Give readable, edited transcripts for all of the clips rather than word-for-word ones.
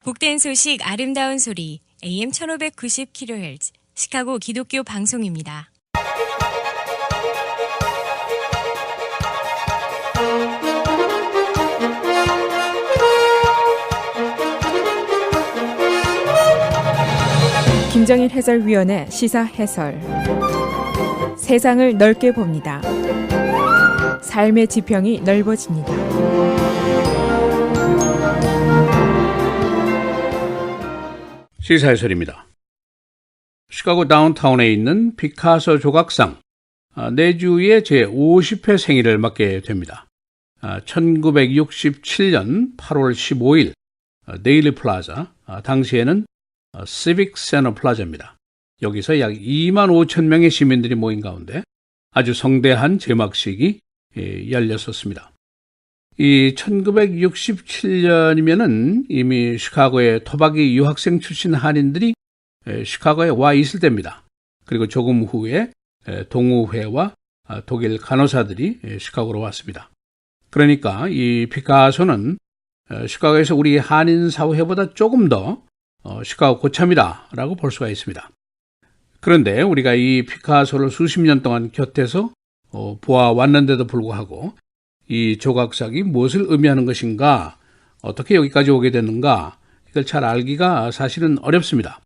복된 소식 아름다운 소리 AM 1590kHz 시카고 기독교 방송입니다. 김정일 해설위원의 시사 해설. 세상을 넓게 봅니다. 삶의 지평이 넓어집니다. 시사 해설입니다. 시카고 다운타운에 있는 피카소 조각상, 내주의 제50회 생일을 맞게 됩니다. 1967년 8월 15일 데일리 플라자, 당시에는 시빅 센터 플라자입니다. 여기서 약 2만 5천 명의 시민들이 모인 가운데 아주 성대한 제막식이 열렸었습니다. 이 1967년이면은 이미 시카고의 토박이 유학생 출신 한인들이 시카고에 와 있을 때입니다. 그리고 조금 후에 동우회와 독일 간호사들이 시카고로 왔습니다. 그러니까 이 피카소는 시카고에서 우리 한인 사회보다 조금 더 시카고 고참이다라고 볼 수가 있습니다. 그런데 우리가 이 피카소를 수십 년 동안 곁에서 보아왔는데도 불구하고 이 조각상이 무엇을 의미하는 것인가, 어떻게 여기까지 오게 됐는가, 이걸 잘 알기가 사실은 어렵습니다.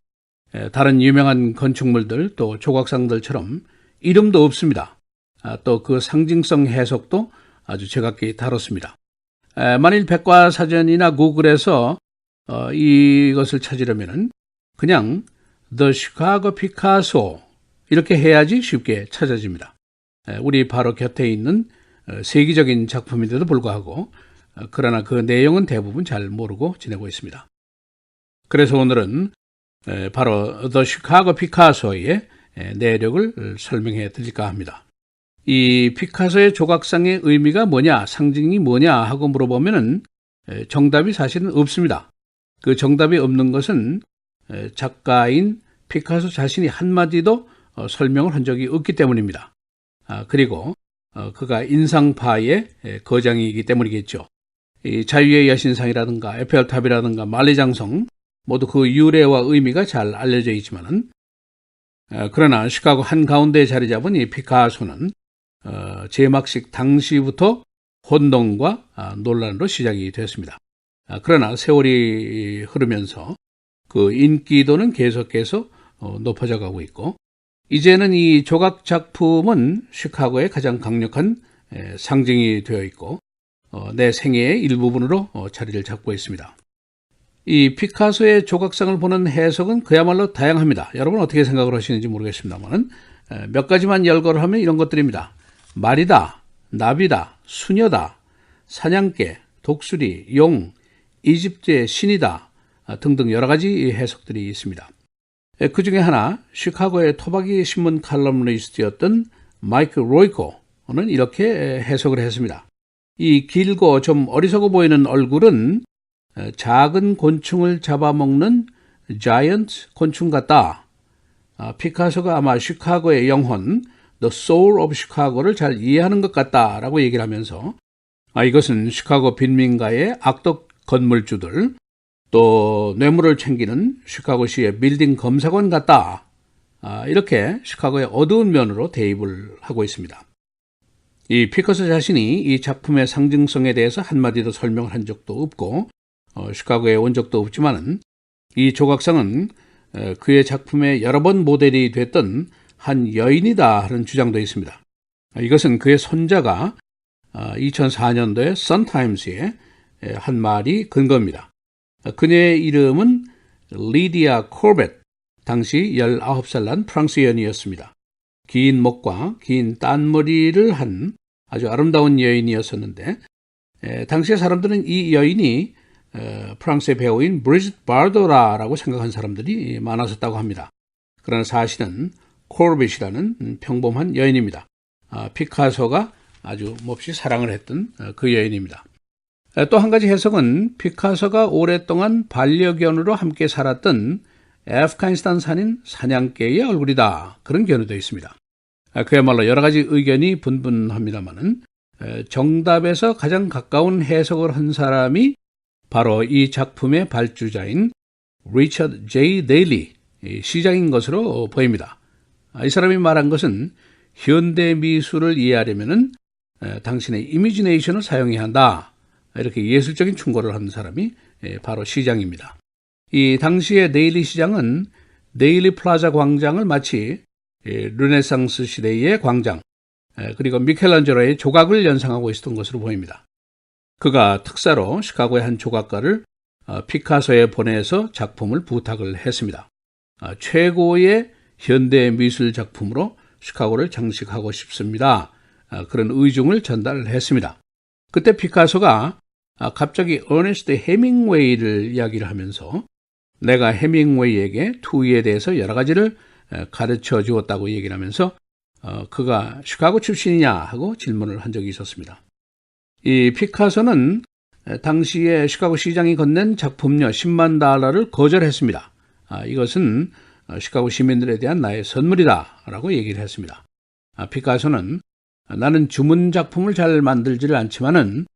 다른 유명한 건축물들 또 조각상들처럼 이름도 없습니다. 또 그 상징성 해석도 아주 제각기 다릅니다. 만일 백과사전이나 구글에서 이것을 찾으려면 그냥 The Chicago Picasso 이렇게 해야지 쉽게 찾아집니다. 우리 바로 곁에 있는 세계적인 작품인데도 불구하고 그러나 그 내용은 대부분 잘 모르고 지내고 있습니다. 그래서 오늘은 바로 The Chicago Picasso의 내력을 설명해 드릴까 합니다. 이 피카소의 조각상의 의미가 뭐냐, 상징이 뭐냐 하고 물어보면 정답이 사실은 없습니다. 그 정답이 없는 것은 작가인 피카소 자신이 한마디도 설명을 한 적이 없기 때문입니다. 그리고 그가 인상파의 거장이기 때문이겠죠. 이 자유의 여신상이라든가 에펠탑이라든가 만리장성 모두 그 유래와 의미가 잘 알려져 있지만은 그러나 시카고 한가운데에 자리 잡은 이 피카소는 제막식 당시부터 혼동과 논란으로 시작이 됐습니다. 그러나 세월이 흐르면서 그 인기도는 계속해서 높아져 가고 있고, 이제는 이 조각 작품은 시카고의 가장 강력한 상징이 되어 있고 내 생애의 일부분으로 자리를 잡고 있습니다. 이 피카소의 조각상을 보는 해석은 그야말로 다양합니다. 여러분 어떻게 생각을 하시는지 모르겠습니다만 몇 가지만 열거를 하면 이런 것들입니다. 말이다, 나비다, 수녀다, 사냥개, 독수리, 용, 이집트의 신이다 등등 여러 가지 해석들이 있습니다. 그 중에 하나, 시카고의 토박이 신문 칼럼니스트였던 마이크 로이코는 이렇게 해석을 했습니다. 이 길고 좀 어리석어 보이는 얼굴은 작은 곤충을 잡아먹는 자이언트 곤충 같다. 피카소가 아마 시카고의 영혼, The Soul of Chicago를 잘 이해하는 것 같다라고 얘기를 하면서 이것은 시카고 빈민가의 악덕 건물주들, 또 뇌물을 챙기는 시카고시의 빌딩 검사관 같다. 이렇게 시카고의 어두운 면으로 대입을 하고 있습니다. 이 피카소 자신이 이 작품의 상징성에 대해서 한마디도 설명을 한 적도 없고 시카고에 온 적도 없지만은 이 조각상은 그의 작품의 여러 번 모델이 됐던 한 여인이다 하는 주장도 있습니다. 이것은 그의 손자가 2004년도에 선타임스에 한 말이 근거입니다. 그녀의 이름은 리디아 코벳, 당시 19살 난 프랑스 여인이었습니다. 긴 목과 긴 딴머리를 한 아주 아름다운 여인이었었는데 당시의 사람들은 이 여인이 프랑스의 배우인 브리짓 바르도라라고 생각한 사람들이 많았었다고 합니다. 그러나 사실은 코르벳이라는 평범한 여인입니다. 피카소가 아주 몹시 사랑을 했던 그 여인입니다. 또 한 가지 해석은 피카소가 오랫동안 반려견으로 함께 살았던 아프가니스탄 산인 사냥개의 얼굴이다. 그런 견해도 있습니다. 그야말로 여러 가지 의견이 분분합니다만은 정답에서 가장 가까운 해석을 한 사람이 바로 이 작품의 발주자인 리처드 J. 데일리 시장인 것으로 보입니다. 이 사람이 말한 것은 현대 미술을 이해하려면 당신의 이미지네이션을 사용해야 한다. 이렇게 예술적인 충고를 한 사람이 바로 시장입니다. 이 당시의 데일리 시장은 데일리 플라자 광장을 마치 르네상스 시대의 광장, 그리고 미켈란젤로의 조각을 연상하고 있었던 것으로 보입니다. 그가 특사로 시카고의 한 조각가를 피카소에 보내서 작품을 부탁을 했습니다. 최고의 현대 미술 작품으로 시카고를 장식하고 싶습니다. 그런 의중을 전달했습니다. 그때 피카소가 갑자기 어네스트 해밍웨이를 이야기를 하면서 내가 해밍웨이에게 투이에 대해서 여러 가지를 가르쳐 주었다고 얘기를 하면서 그가 시카고 출신이냐 하고 질문을 한 적이 있었습니다. 이 피카소는 당시에 시카고 시장이 건넨 작품료 10만 달러를 거절했습니다. 이것은 시카고 시민들에 대한 나의 선물이다 라고 얘기를 했습니다. 피카소는 나는 주문 작품을 잘 만들지를 않지만은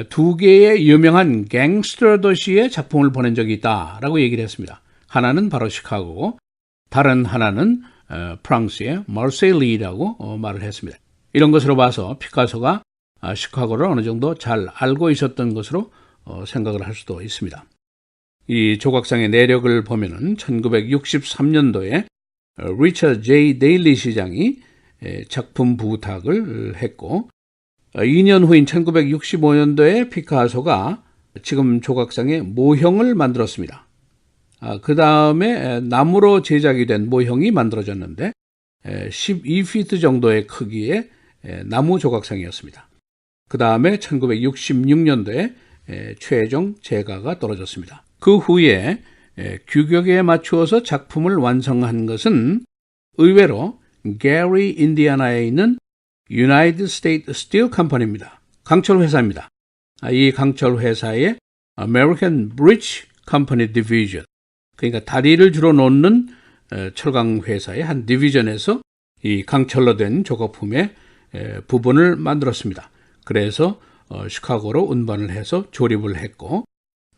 두 개의 유명한 갱스터 도시의 작품을 보낸 적이 있다 라고 얘기를 했습니다. 하나는 바로 시카고고 다른 하나는 프랑스의 마르세일리라고 말을 했습니다. 이런 것으로 봐서 피카소가 시카고를 어느 정도 잘 알고 있었던 것으로 생각을 할 수도 있습니다. 이 조각상의 내력을 보면은 1963년도에 리처드 J. 데일리 시장이 작품 부탁을 했고 2년 후인 1965년도에 피카소가 지금 조각상의 모형을 만들었습니다. 그 다음에 나무로 제작이 된 모형이 만들어졌는데 12피트 정도의 크기의 나무 조각상이었습니다. 그 다음에 1966년도에 최종 재가가 떨어졌습니다. 그 후에 규격에 맞추어서 작품을 완성한 것은 의외로 게리, 인디애나에 있는 유나이티드 스테이트 스틸 컴퍼니입니다. 강철 회사입니다. 이 강철 회사의 American Bridge Company Division, 그러니까 다리를 주로 놓는 철강 회사의 한 디비전에서 이 강철로 된 조각품의 부분을 만들었습니다. 그래서 시카고로 운반을 해서 조립을 했고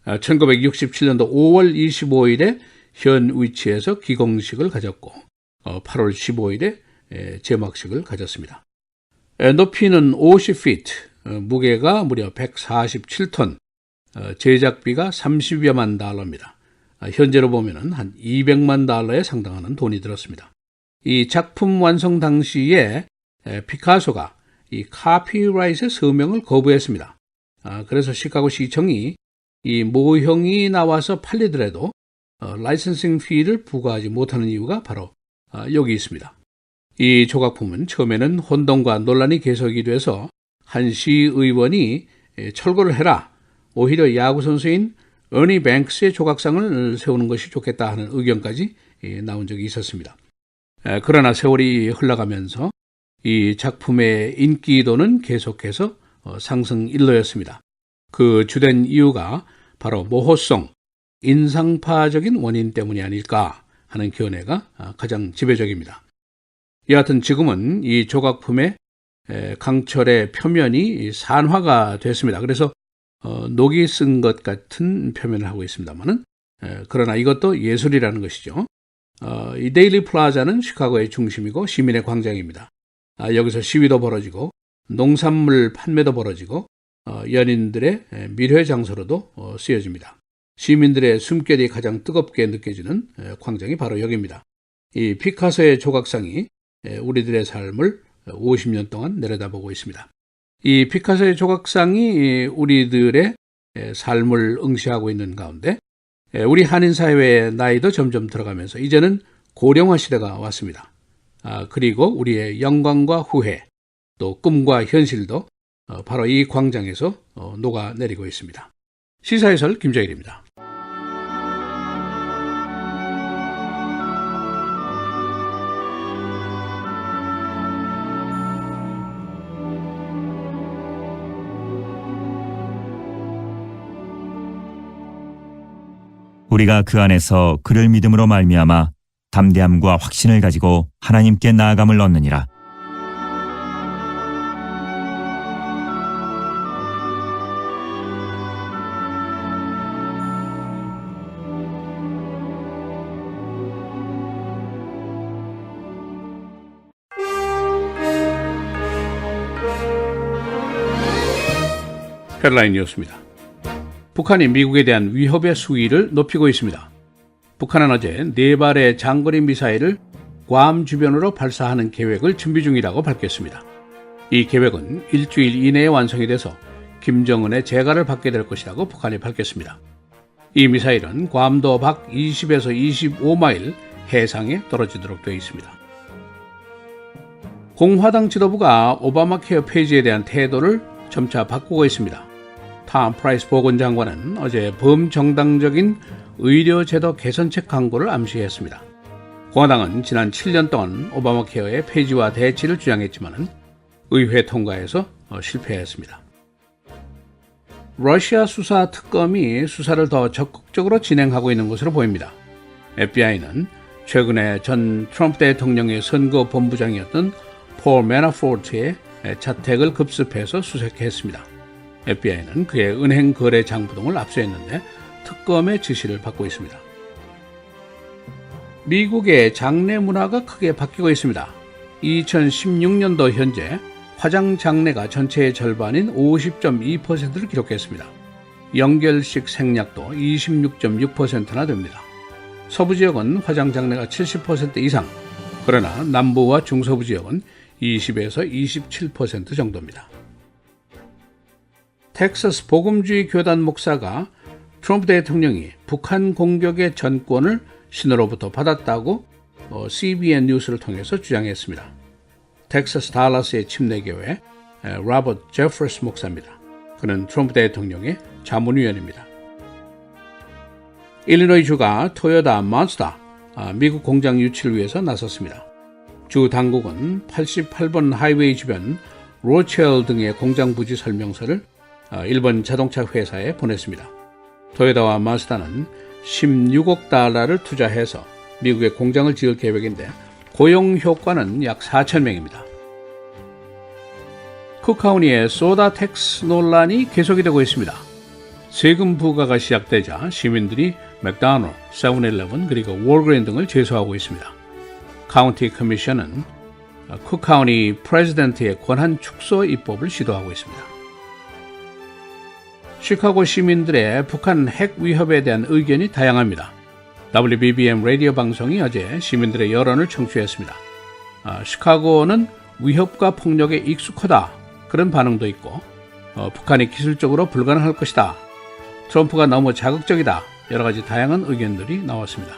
1967년도 5월 25일에 현 위치에서 기공식을 가졌고 8월 15일에 제막식을 가졌습니다. 높이는 50피트, 무게가 무려 147톤, 제작비가 30여만 달러입니다. 현재로 보면 한 200만 달러에 상당하는 돈이 들었습니다. 이 작품 완성 당시에 피카소가 이 카피라이트의 서명을 거부했습니다. 그래서 시카고 시청이 이 모형이 나와서 팔리더라도 라이선싱 피를 부과하지 못하는 이유가 바로 여기 있습니다. 이 조각품은 처음에는 혼동과 논란이 계속이 돼서 한 시의원이 철거를 해라, 오히려 야구선수인 어니 뱅크스의 조각상을 세우는 것이 좋겠다 하는 의견까지 나온 적이 있었습니다. 그러나 세월이 흘러가면서 이 작품의 인기도는 계속해서 상승 일로였습니다. 그 주된 이유가 바로 모호성, 인상파적인 원인 때문이 아닐까 하는 견해가 가장 지배적입니다. 여하튼 지금은 이 조각품의 강철의 표면이 산화가 됐습니다. 그래서 녹이 쓴 것 같은 표면을 하고 있습니다만은 그러나 이것도 예술이라는 것이죠. 이 데일리 플라자는 시카고의 중심이고 시민의 광장입니다. 여기서 시위도 벌어지고 농산물 판매도 벌어지고 연인들의 밀회 장소로도 쓰여집니다. 시민들의 숨결이 가장 뜨겁게 느껴지는 광장이 바로 여기입니다. 이 피카소의 조각상이 우리들의 삶을 50년 동안 내려다보고 있습니다. 이 피카소의 조각상이 우리들의 삶을 응시하고 있는 가운데 우리 한인 사회의 나이도 점점 들어가면서 이제는 고령화 시대가 왔습니다. 그리고 우리의 영광과 후회, 또 꿈과 현실도 바로 이 광장에서 녹아내리고 있습니다. 시사해설 김정일입니다. 우리가 그 안에서 그를 믿음으로 말미암아 담대함과 확신을 가지고 하나님께 나아감을 얻느니라. 헤드라인 뉴스입니다. 북한이 미국에 대한 위협의 수위를 높이고 있습니다. 북한은 어제 4발의 장거리 미사일을 괌 주변으로 발사하는 계획을 준비 중이라고 밝혔습니다. 이 계획은 일주일 이내에 완성이 돼서 김정은의 재가를 받게 될 것이라고 북한이 밝혔습니다. 이 미사일은 괌도 밖 20에서 25마일 해상에 떨어지도록 되어 있습니다. 공화당 지도부가 오바마 케어 폐지에 대한 태도를 점차 바꾸고 있습니다. 톰 프라이스 보건장관은 어제 범정당적인 의료제도 개선책 광고를 암시했습니다. 공화당은 지난 7년 동안 오바마 케어의 폐지와 대치를 주장했지만 의회 통과에서 실패했습니다. 러시아 수사 특검이 수사를 더 적극적으로 진행하고 있는 것으로 보입니다. FBI는 최근에 전 트럼프 대통령의 선거 본부장이었던 폴 매나포트의 자택을 급습해서 수색했습니다. FBI는 그의 은행 거래 장부 등을 압수했는데 특검의 지시를 받고 있습니다. 미국의 장례 문화가 크게 바뀌고 있습니다. 2016년도 현재 화장 장례가 전체의 절반인 50.2%를 기록했습니다. 연결식 생략도 26.6%나 됩니다. 서부 지역은 화장 장례가 70% 이상, 그러나 남부와 중서부 지역은 20에서 27% 정도입니다. 텍사스 복음주의 교단 목사가 트럼프 대통령이 북한 공격의 전권을 신으로부터 받았다고 CBN 뉴스를 통해서 주장했습니다. 텍사스 달라스의 침례교회 로버트 제퍼스 목사입니다. 그는 트럼프 대통령의 자문위원입니다. 일리노이주가 토요타 마츠다 미국 공장 유치를 위해서 나섰습니다. 주 당국은 88번 하이웨이 주변 로첼 등의 공장 부지 설명서를 일본 자동차 회사에 보냈습니다. 토요타와 마츠다는 16억 달러를 투자해서 미국에 공장을 지을 계획인데 고용 효과는 약 4,000명입니다. 쿡카운티의 소다 텍스 논란이 계속이 되고 있습니다. 세금 부과가 시작되자 시민들이 맥도날드, 세븐일레븐 그리고 월그레인 등을 제소하고 있습니다. 카운티 커미션은 쿡카운티 프레지던트의 권한 축소 입법을 시도하고 있습니다. 시카고 시민들의 북한 핵 위협에 대한 의견이 다양합니다. WBBM 라디오 방송이 어제 시민들의 여론을 청취했습니다. 시카고는 위협과 폭력에 익숙하다 그런 반응도 있고 북한이 기술적으로 불가능할 것이다. 트럼프가 너무 자극적이다. 여러 가지 다양한 의견들이 나왔습니다.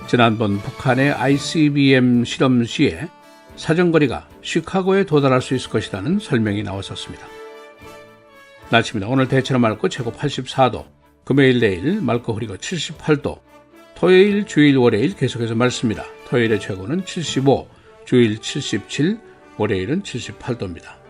지난번 북한의 ICBM 실험 시에 사정거리가 시카고에 도달할 수 있을 것이라는 설명이 나왔었습니다. 날씨입니다. 오늘 대체로 맑고 최고 84도, 금요일 내일 맑고 흐리고 78도, 토요일, 주일, 월요일 계속해서 맑습니다. 토요일의 최고는 75, 주일 77, 월요일은 78도입니다.